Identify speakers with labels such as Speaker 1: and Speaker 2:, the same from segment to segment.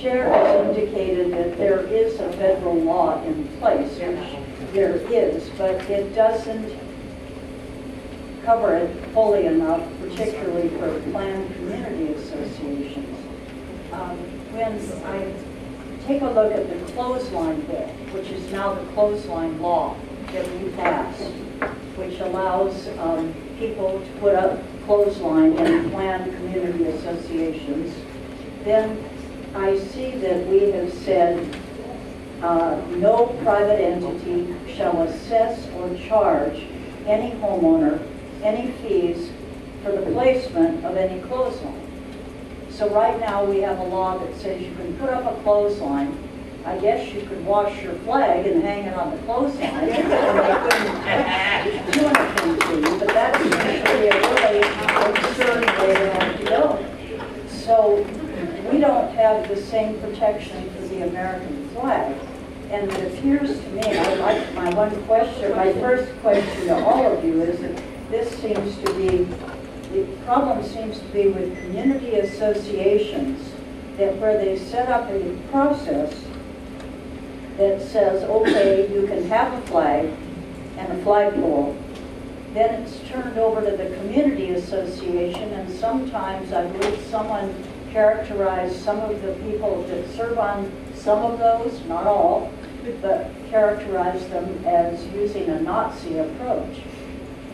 Speaker 1: chair has indicated that there is a federal law in place, which there is, but it doesn't cover it fully enough, particularly for planned community associations. When I take a look at the clothesline bill, which is now the clothesline law that we passed, which allows people to put up clothesline in planned community associations, then I see that we have said no private entity shall assess or charge any homeowner any fees for the placement of any clothesline. So right now we have a law that says you can put up a clothesline. I guess you could wash your flag and hang it on the clothesline, and they couldn't do anything to you, but that's usually a really absurd way to have to go. So we don't have the same protection for the American flag. And it appears to me, my first question to all of you is that this seems to be, the problem seems to be with community associations, that where they set up a process that says, okay, you can have a flag and a flagpole, then it's turned over to the community association, and sometimes I believe someone characterized some of the people that serve on some of those, not all, but characterized them as using a Nazi approach.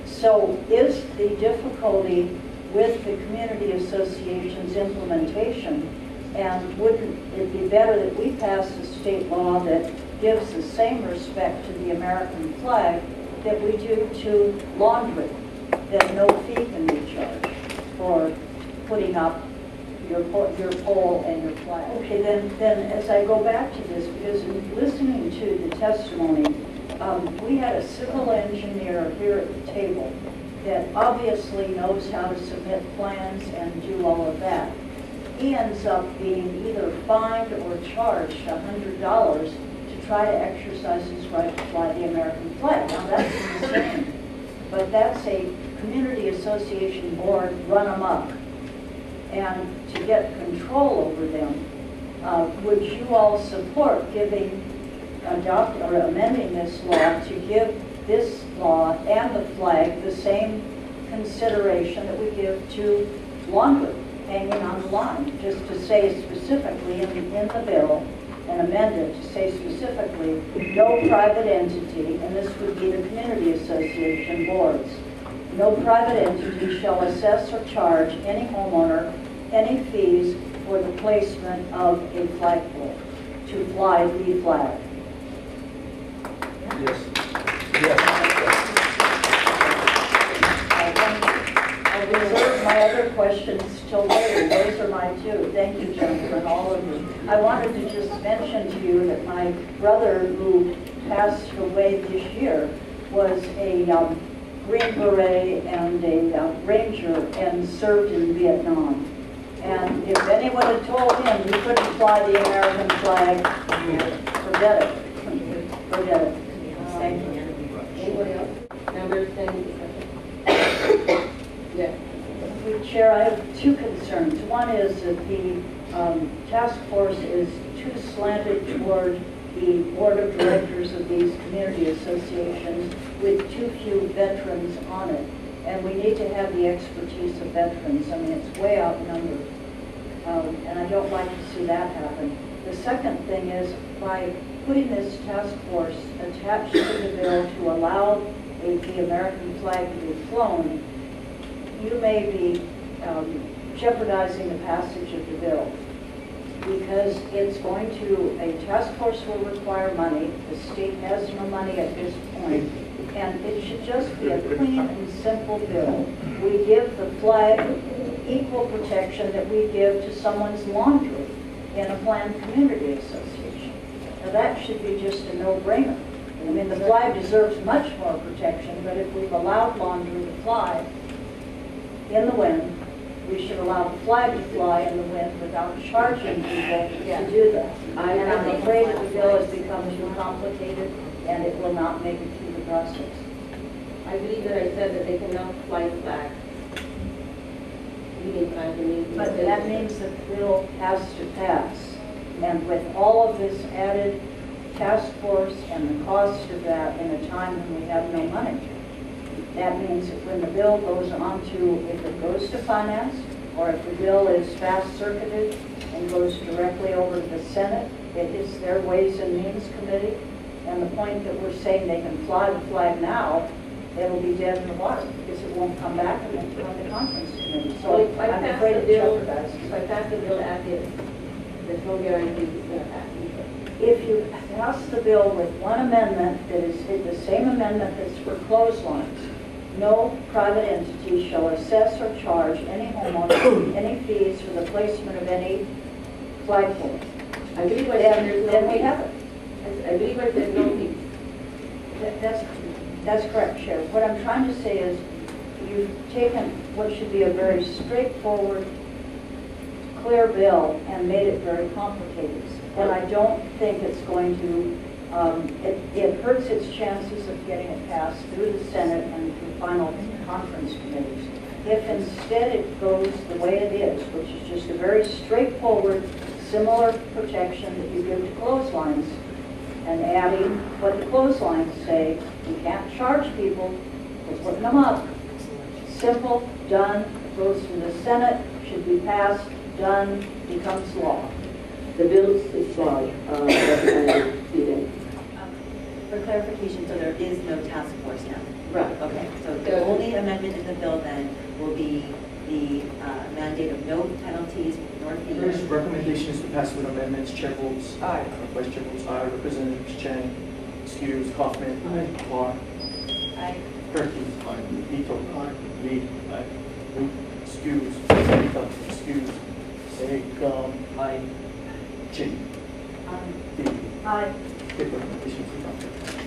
Speaker 1: So is the difficulty with the community association's implementation, and wouldn't it be better that we pass a state law that gives the same respect to the American flag that we do to laundry, that no fee can be charged for putting up your pole and your flag? Okay, then as I go back to this, because in listening to the testimony, we had a civil engineer here at the table that obviously knows how to submit plans and do all of that. He ends up being either fined or charged $100 to try to exercise his right to fly the American flag. Now that's insane, but that's a community association board run amok. And to get control over them, would you all support amending this law to give this law and the flag the same consideration that we give to laundry hanging on the line, just to say specifically in the bill and amend it to say specifically no private entity, and this would be the community association boards, no private entity shall assess or charge any homeowner any fees for the placement of a flagpole to fly the flag.
Speaker 2: Yes. Yes.
Speaker 1: I'll reserve my other questions till later. Those are my two. Thank you, gentlemen, all of you. I wanted to just mention to you that my brother, who passed away this year, was a Green Beret and a Ranger and served in Vietnam. And if anyone had told him he couldn't fly the American flag, forget it. Forget it. Thank you.
Speaker 3: Anybody else? Members, yes.
Speaker 1: Chair, I have two concerns. One is that the task force is too slanted toward the board of directors of these community associations with too few veterans on it. And we need to have the expertise of veterans. I mean, it's way outnumbered. And I don't like to see that happen. The second thing is, by putting this task force attached to the bill to allow the American flag to be flown, you may be jeopardizing the passage of the bill, because it's going to, a task force will require money. The state has no money at this point, and it should just be a clean and simple bill. We give the flag equal protection that we give to someone's laundry in a planned community association. Now that should be just a no-brainer. I mean, the flag deserves much more protection, but if we've allowed laundry to fly in the wind, we should allow the flag to fly in the wind without charging people to do that. And I'm afraid that the bill has become too complicated, and it will not make it through the process.
Speaker 3: I believe that I said that they cannot fly the flag.
Speaker 1: But that means that the bill has to pass. And with all of this added task force and the cost of that in a time when we have no money, that means that when the bill goes on to, if it goes to finance, or if the bill is fast-circuited and goes directly over to the Senate, it is their Ways and Means Committee. And the point that we're saying they can fly the flag now, it'll be dead in the water because it won't come back and won't come to the conference committee. So
Speaker 3: If I
Speaker 1: I'm
Speaker 3: pass
Speaker 1: afraid
Speaker 3: the
Speaker 1: it
Speaker 3: bill,
Speaker 1: jeopardizes.
Speaker 3: if I pass the bill as is, there's no guarantee it's going to pass.
Speaker 1: If you pass the bill with one amendment that is the same amendment that's for clotheslines, no private entity shall assess or charge any homeowner any fees for the placement of any flagpole.
Speaker 3: I believe I said there's no
Speaker 1: Then we
Speaker 3: fees.
Speaker 1: have it.
Speaker 3: I believe I said no fees.
Speaker 1: That's correct, Sheriff. What I'm trying to say is you've taken what should be a very straightforward, clear bill and made it very complicated. And I don't think it's going to, it hurts its chances of getting it passed through the Senate and through final conference committees. If instead it goes the way it is, which is just a very straightforward, similar protection that you give to clotheslines, and adding what the clotheslines say, you can't charge people for putting them up. Simple, done, goes to the Senate, should be passed, done, becomes law.
Speaker 2: The bill is flawed, Representative THiELEN.
Speaker 4: For clarification, so there is no task force now?
Speaker 2: Right.
Speaker 4: Okay, so the only amendment in the bill then will be the mandate of no penalties nor
Speaker 5: There's
Speaker 4: fees.
Speaker 5: recommendations to pass with amendments. Chair votes
Speaker 4: Aye.
Speaker 5: Vice Chair votes aye. Representatives Chang, excuse, Kaufman, Clark,
Speaker 4: Aye.
Speaker 5: Perkins, Ito, Lee, Luke, excuse, Rita, excuse, Segum, Chin,
Speaker 1: Aye.
Speaker 5: Take recommendations adopted.